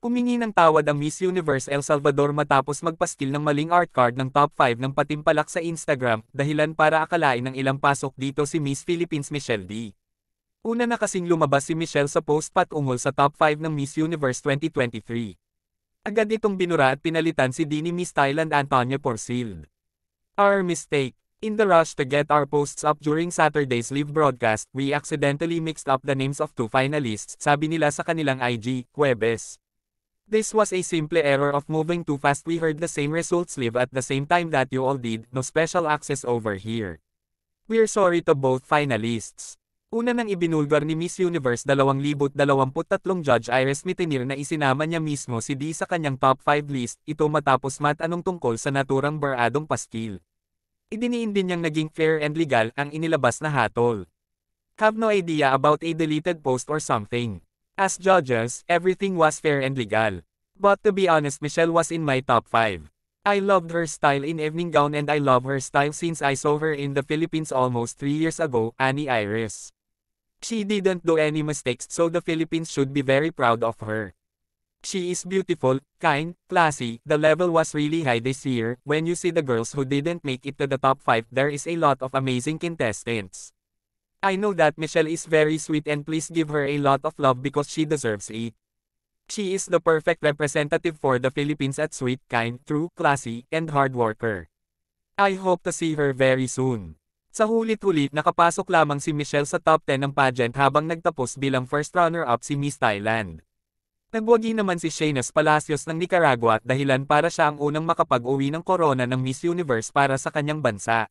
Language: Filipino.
Humingi ng tawad ang Miss Universe El Salvador matapos magpastil ng maling art card ng top 5 ng patimpalak sa Instagram, dahilan para akalain ng ilang pasok dito si Miss Philippines Michelle D. Una na kasing lumabas si Michelle sa post patungkol sa top 5 ng Miss Universe 2023. Agad itong binura at pinalitan si Dini Miss Thailand Antonia Porcil. Our mistake. In the rush to get our posts up during Saturday's live broadcast, we accidentally mixed up the names of two finalists, sabi nila sa kanilang IG, Huwebes. This was a simple error of moving too fast. We heard the same results live at the same time that you all did, no special access over here. We're sorry to both finalists. Una nang ibinulgar ni Miss Universe 2023 Judge Iris Mitinir na isinama niya mismo si D sa kanyang top 5 list, ito matapos matanong tungkol sa naturang baradong pastil. Idiniin din niyang naging fair and legal ang inilabas na hatol. Have no idea about a deleted post or something. As judges, everything was fair and legal. But to be honest, Michelle was in my top 5. I loved her style in evening gown and I love her style since I saw her in the Philippines almost 3 years ago, Annie Iris. She didn't do any mistakes, so the Philippines should be very proud of her. She is beautiful, kind, classy. The level was really high this year. When you see the girls who didn't make it to the top 5, there is a lot of amazing contestants. I know that Michelle is very sweet and please give her a lot of love because she deserves it. She is the perfect representative for the Philippines at sweet, kind, true, classy, and hard worker. I hope to see her very soon. Sa hulit-hulit nakapasok lamang si Michelle sa top 10 ng pageant habang nagtapos bilang first runner-up si Miss Thailand. Nagwagi naman si Shaynas Palacios ng Nicaragua at dahilan para siya ang unang makapag-uwi ng corona ng Miss Universe para sa kanyang bansa.